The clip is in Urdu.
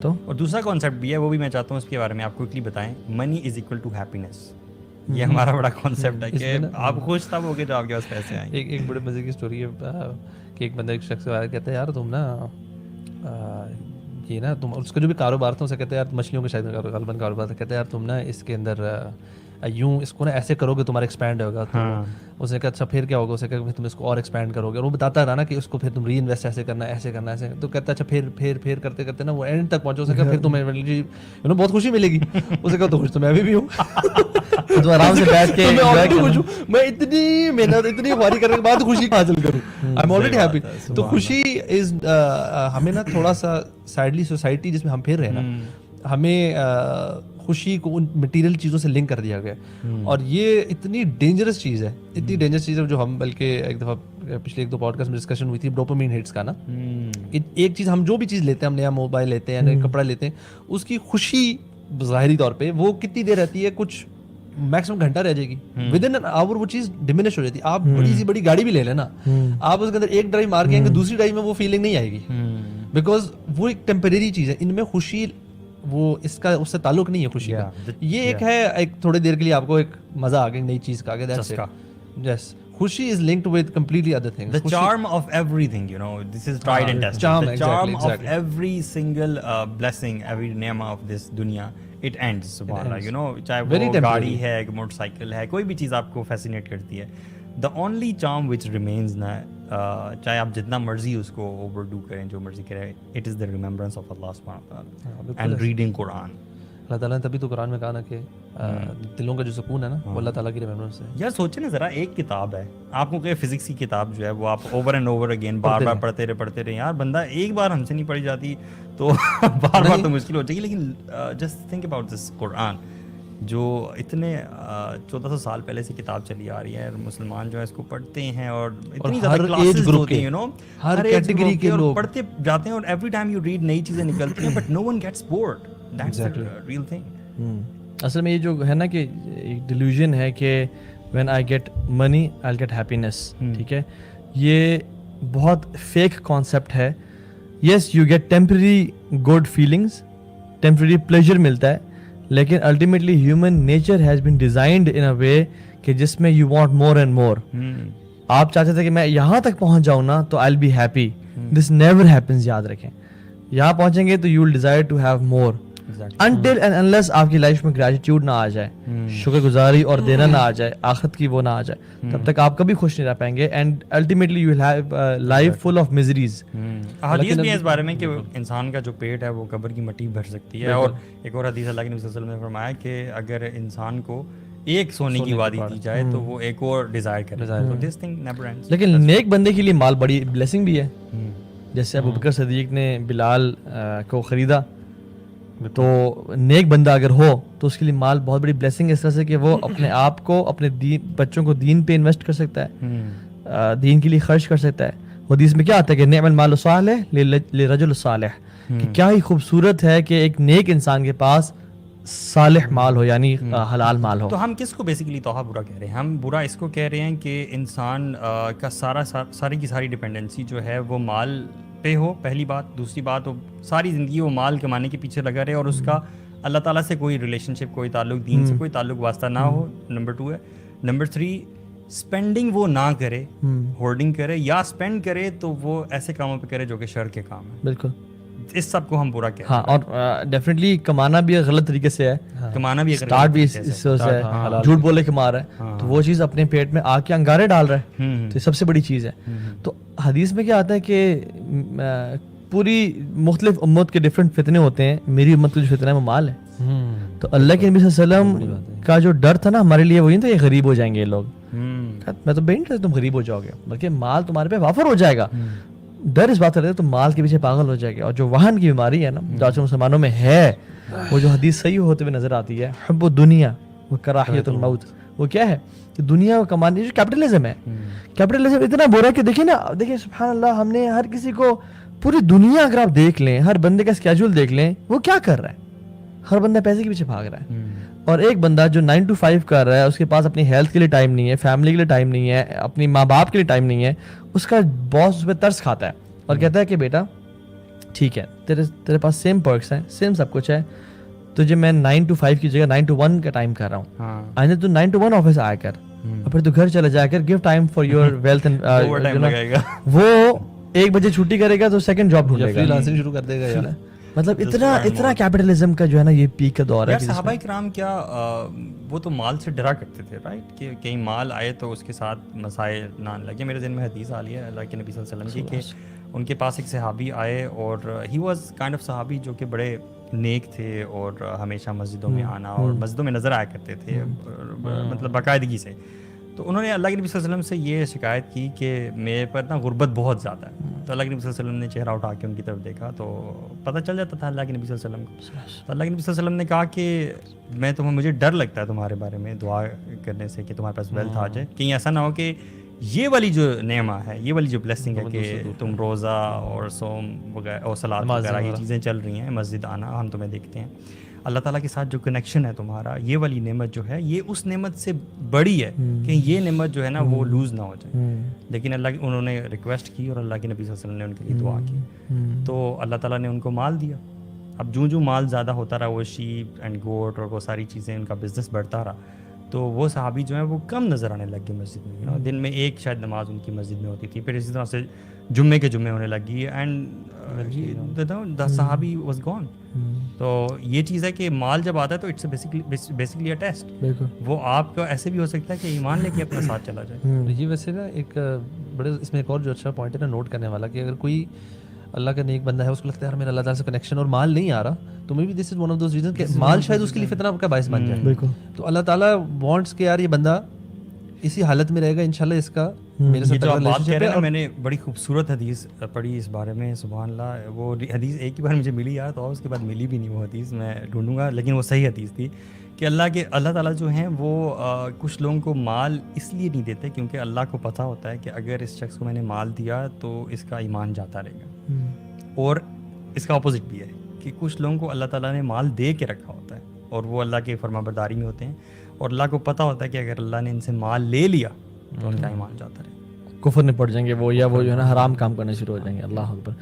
تو اور دوسرا کانسیپٹ بھی ہے، وہ بھی میں چاہتا ہوں اس کے بارے میں آپ کوئکلی بتائیں. منی از اکول ٹو ہیپینس. یہ ہمارا بڑا کانسیپٹ ہے کہ آپ خوش تب ہوگے جو آپ کے پاس پیسے آئیں. ایک بڑے مزے کی اسٹوری ہے کہ ایک بندہ ایک شخص سے کہتا ہے یار تم نا یہ نا تم اس کا جو بھی کاروبار تھا اسے کہتے ہیں یار مچھلیوں کا شاید غالباً کاروبار تھا، کہتے ہیں یار تم نا اس کے اندر یوں اس کو نا ایسے کرو گے تمہارا ایکسپینڈ ہوگا. تو اس نے کہا اچھا پھر کیا ہوگا؟ اسے کہا تم اس کو اور ایکسپینڈ کرو گے، اور وہ بتاتا رہا نا کہ اس کو پھر تم ری انویسٹ ایسے کرنا ایسے کرنا ایسے. تو کہتا ہے اچھا پھر کرتے کرتے نا وہ اینڈ تک پہنچو. اسے کہا پھر تمہیں بہت خوشی ملے گی. اسے کہا تو خوش تو میں بھی ہوں، تو آرام سے بیٹھ کے میں اتنی محنت اتنی خواری کرنے کے بعد خوشی حاصل کروں. I am already happy. تو خوشی از ہمیں نا تھوڑا سا سیڈلی سوسائٹی جس میں ہم پھر رہے ہیں نا، ہمیں خوشی کو ان مٹیریل چیزوں سے لنک کر دیا گیا. اور یہ اتنی ڈینجرس چیز ہے، اتنی ڈینجرس چیز ہے جو ہم بلکہ ایک دفعہ پچھلے ایک دو پوڈکاسٹ میں ڈسکشن ہوئی تھی ڈوپامین ہٹس کا نا. ایک چیز ہم جو بھی چیز لیتے ہیں، ہم نیا موبائل لیتے ہیں، نیا کپڑا لیتے ہیں، اس کی خوشی ظاہری طور پہ وہ کتنی دیر رہتی ہے؟ کچھ میکسیمم گھنٹہ رہ جائے گی. ود ان آور وہ چیز ڈیمینش ہو جاتی ہے. آپ بڑی سی بڑی گاڑی بھی لے لیں نا، آپ اس کے اندر ایک ڈرائیو مار کے آئیں گے، دوسری ڈرائیو میں وہ فیلنگ نہیں آئے گی، بیکاز وہ ایک ٹیمپریری چیز ہے. ان میں خوشی وہ اس کا اس سے تعلق نہیں ہے خوشی کا. یہ ایک ہے ایک تھوڑی دیر کے لیے آپ کو ایک مزہ آ گیا نئی چیز کا آ گیا. یس خوشی is linked with completely other things. The charm of everything, you know, this is tried and tested. The charm of every single blessing, every ni'mah of this dunya, it ends, subhanallah, you know, چاہے وہ گاڑی ہے، موٹر سائیکل ہے، کوئی بھی چیز آپ کو فیسینیٹ کرتی ہے. The only charm which remains نا، چاہے آپ جتنا مرضی اس کو اوور ڈو کریں، جو مرضی کریں، it is the remembrance of Allah subhanahu wa ta'ala and reading Quran. اللہ تعالیٰ نے تبھی تو قرآن میں کہا نا کہ دلوں کا جو سکون ہے نا وہ اللہ تعالیٰ کی ریممبرنس ہے. یار سوچیں نا ذرا، ایک کتاب ہے آپ کو کہ فزکس کی کتاب جو ہے وہ آپ اوور اینڈ اوور اگین بار بار پڑھتے رہے. یار بندہ ایک بار ہم سے نہیں پڑھی جاتی تو بار بار تو مشکل ہو جائے گی. لیکن جسٹ تھنک اباؤٹ دس قرآن، جو اتنے 1400 سال پہلے سے کتاب چلی آ رہی ہے، مسلمان جو ہے اس کو پڑھتے ہیں اور اتنی زیادہ کلاسز ہوتی ہیں، یو نو، ہر کیٹیگری کے لوگ پڑھتے جاتے ہیں، اور ایوری ٹائم یو ریڈ نئی چیزیں نکلتی ہیں، but no one gets board. That's the real thing. اصل میں یہ جو ہے نا کہ ایک ڈیلیوژن ہے کہ when I get money I get happiness, ٹھیک ہے، یہ بہت فیک کانسیپٹ ہے. Yes you get temporary good feelings, temporary pleasure ملتا ہے، لیکن ultimately human nature has been designed in a way کہ جس میں you want more and more. آپ چاہتے تھے کہ میں یہاں تک پہنچ جاؤں نا تو I will be happy. This never happiness. یاد رکھیں، یہاں پہنچیں گے تو you will desire to have more. Until and unless آپ کی لائف میں گریٹیٹیوڈ نہ آ جائے، شکر گزاری اور دینا نہ آ جائے، آخرت کی وہ نہ آ جائے، تب تک آپ کبھی خوش نہیں رہ پائیں گے. And ultimately you will have life full of miseries. حدیث بھی ہے اس بارے میں کہ انسان کا جو پیٹ ہے وہ قبر کی مٹی بھر سکتی ہے. اور ایک اور حدیث اللہ کے نبی صلی اللہ علیہ وسلم نے فرمایا کہ اگر انسان کو ایک سونے کی وادی دی جائے تو وہ ایک اور ڈیزائر کرے. لیکن نیک بندے کے لیے مال بڑی بلیسنگ بھی ہے. جیسے ابوبکر صدیق نے بلال کو خریدا، تو نیک بندہ اگر ہو تو اس کے لیے مال بہت بڑی بلیسنگ ہے، اس طرح سے کہ وہ اپنے آپ کو، اپنے بچوں کو دین پہ انویسٹ کر سکتا ہے، دین کے لیے خرچ کر سکتا ہے. حدیث میں کیا آتا ہے کہ نعم المال الصالح للرجل الصالح، کہ کیا ہی خوبصورت ہے کہ ایک نیک انسان کے پاس صالح مال ہو، یعنی حلال مال ہو. تو ہم کس کو بیسیکلی توحہ برا کہہ رہے ہیں؟ ہم برا اس کو کہہ رہے ہیں کہ انسان کا ساری کی ساری ڈپینڈنسی جو ہے وہ مال پہ ہو، پہلی بات. دوسری بات، وہ ساری زندگی وہ مال کمانے کے پیچھے لگا رہے اور اس کا اللہ تعالیٰ سے کوئی ریلیشن شپ، کوئی تعلق، دین سے کوئی تعلق واسطہ نہ ہو. نمبر 2 ہے. نمبر 3، اسپینڈنگ وہ نہ کرے، ہولڈنگ کرے، یا اسپینڈ کرے تو وہ ایسے کاموں پہ کرے جو کہ شر کے کام ہیں. بالکل، اس سب کو ہم برا کہتے ہیں. ہاں، اور ڈیفینیٹلی کمانا بھی غلط طریقے سے ہے، کمانا بھی اسٹارٹ بھی اس سے ہے، جھوٹ بولے کے مار ہے، تو وہ چیز اپنے پیٹ میں آ کے انگارے ڈال رہا ہے، تو یہ سب سے بڑی چیز ہے. تو حدیث میں کیا آتا ہے کہ پوری مختلف امت کے ڈفرینٹ فتنے ہوتے ہیں، میری امت کا جو فتنہ ہے وہ مال ہے. تو اللہ کے نبی صلی اللہ علیہ وسلم کا جو ڈر تھا نا ہمارے لیے، وہ نہیں تھا یہ غریب ہو جائیں گے یہ لوگ. میں تو نہیں تم غریب ہو جاؤ گے، بلکہ مال تمہارے پہ وافر ہو جائے گا. ڈر اس بات کا رہتا ہے تو مال کے پیچھے پاگل ہو جائے گا. اور جو وہن کی بیماری ہے نا جو آج مسلمانوں میں ہے، وہ جو حدیث صحیح ہوتے ہوئے نظر آتی ہے، حب الدنیا و کراہیت الموت، وہ کیا ہے کہ دنیا کو کمانے، جو کیپٹلزم ہے. کیپٹلزم اتنا برا کہ دیکھیں نا، دیکھیں سبحان اللہ، ہم نے ہر کسی کو، پوری دنیا اگر آپ دیکھ لیں، ہر بندے کا اسکیجول دیکھ لیں، وہ کیا کر رہا ہے؟ ہر بندہ پیسے کے پیچھے بھاگ رہا ہے. اور ایک بندہ جو 9 to 5 کر رہا ہے، اس کے پاس اپنی ہیلتھ کے لیے ٹائم نہیں ہے، فیملی کے لیے ٹائم نہیں ہے، اپنی ماں باپ کے لیے ٹائم نہیں ہے. اس کا باس اس پہ ترس کھاتا ہے اور کہتا ہے کہ بیٹا ٹھیک ہے تیرے پاس سیم پرکس ہیں, سیم سب کچھ ہے, تجھے میں 9 to 5 کی جگہ 9 to 1 کا ٹائم کر رہا ہوں, آئندہ تو 9 to 1 آفس آیا کر, اور پھر تو گھر چلا جایا کر, give time for your wealth and وہ 1 بجے چھٹی کرے گا تو سیکنڈ جاب ڈھونڈے گا, فری لانسنگ شروع کر دے گا یار. مطلب اتنا کیپٹلزم کا جو ہے نا یہ پیک کا دور ہے. صحابہ کرام کیا وہ تو مال سے ڈرا کرتے تھے رائٹ, کہ کہیں مال آئے تو اس کے ساتھ مسائل نہ لگے. میرے ذہن میں حدیث آ رہی ہے اللہ کے نبی صلی اللہ علیہ وسلم کی کہ ان کے پاس ایک صحابی آئے اور ہی واز کائنڈ آف صحابی جو کہ بڑے نیک تھے اور ہمیشہ مسجدوں میں آنا اور مسجدوں میں نظر آیا کرتے تھے مطلب باقاعدگی سے. تو انہوں نے اللہ کے نبی صلی اللہ علیہ وسلم سے یہ شکایت کی کہ میرے پر نا غربت بہت زیادہ ہے. تو اللہ کے نبی صلی اللہ علیہ وسلم نے چہرہ اٹھا کے ان کی طرف دیکھا تو پتہ چل جاتا تھا اللہ کے نبی صلی اللہ علیہ وسلم کو. تو اللہ کے نبی صلی اللہ علیہ وسلم نے کہا کہ مجھے ڈر لگتا ہے تمہارے بارے میں دعا کرنے سے کہ تمہارے پاس ویلتھ آ جائے, کہیں ایسا نہ ہو کہ یہ والی جو نعمہ ہے, یہ والی جو بلیسنگ ہے کہ تم روزہ اور صوم وغیرہ اور صلاۃ وغیرہ یہ چیزیں چل رہی ہیں, مسجد آنا, ہم تمہیں دیکھتے ہیں, اللہ تعالیٰ کے ساتھ جو کنیکشن ہے تمہارا, یہ والی نعمت جو ہے یہ اس نعمت سے بڑی ہے کہ یہ نعمت جو ہے نا وہ لوز نہ ہو جائے. لیکن انہوں نے ریکویسٹ کی اور اللہ کے نبی صلی اللہ علیہ وسلم نے ان کے لیے دعا کی تو اللہ تعالیٰ نے ان کو مال دیا. اب جو مال زیادہ ہوتا رہا, وہ شیپ اینڈ گوٹ اور وہ ساری چیزیں, ان کا بزنس بڑھتا رہا, تو وہ صحابی جو ہیں وہ کم نظر آنے لگ گئے مسجد میں. دن میں ایک شاید نماز ان کی مسجد میں ہوتی تھی, پھر اسی طرح سے جمعے کے جمعے ہونے لگی اینڈ دا صحابی واز گون. تو یہ چیز ہے کہ مال جب آتا ہے تو اٹس بیسکلی اے ٹیسٹ. وہ آپ کا ایسے بھی ہو سکتا ہے کہ ایمان لے کے اپنے ساتھ چلا جائے. یہ ویسے نا ایک بڑے اس میں ایک اور جو اچھا پوائنٹ ہے نا نوٹ کرنے والا, کہ اگر کوئی اللہ کا نیک بندہ ہے, اس کو لگتا ہے یار میرا اللہ تعالیٰ سے کنیکشن اور مال نہیں آ رہا, تو maybe this is one of those reason کہ مال شاید اس کے لیے فتنہ کا باعث بن جائے. تو اللہ تعالیٰ وانٹس کہ یار یہ بندہ اسی حالت میں رہے گا انشاءاللہ, اس کا میرے ساتھ جو آپ بات کہہ رہے ہیں. میں نے بڑی خوبصورت حدیث پڑھی اس بارے میں, سبحان اللہ. وہ حدیث ایک ہی بار مجھے ملی یار, تو اس کے بعد ملی بھی نہیں وہ حدیث, میں ڈھونڈوں گا, لیکن وہ صحیح حدیث تھی کہ اللہ تعالیٰ جو ہیں وہ کچھ لوگوں کو مال اس لیے نہیں دیتے کیونکہ اللہ کو پتہ ہوتا ہے کہ اگر اس شخص کو میں نے مال دیا تو اس کا ایمان جاتا رہے گا. اور اس کا اپوزٹ بھی ہے کہ کچھ لوگوں کو اللہ تعالیٰ نے مال دے کے رکھا ہوتا ہے اور وہ اللہ کے فرما برداری میں ہوتے ہیں, اور اللہ کو پتہ ہوتا ہے کہ اگر اللہ نے ان سے مال لے لیا تو ان کا ایمان جاتا رہے, کفر میں پڑ جائیں گے وہ, یا وہ جو ہے نا حرام کام کرنے شروع ہو جائیں گے. اللہ اکبر.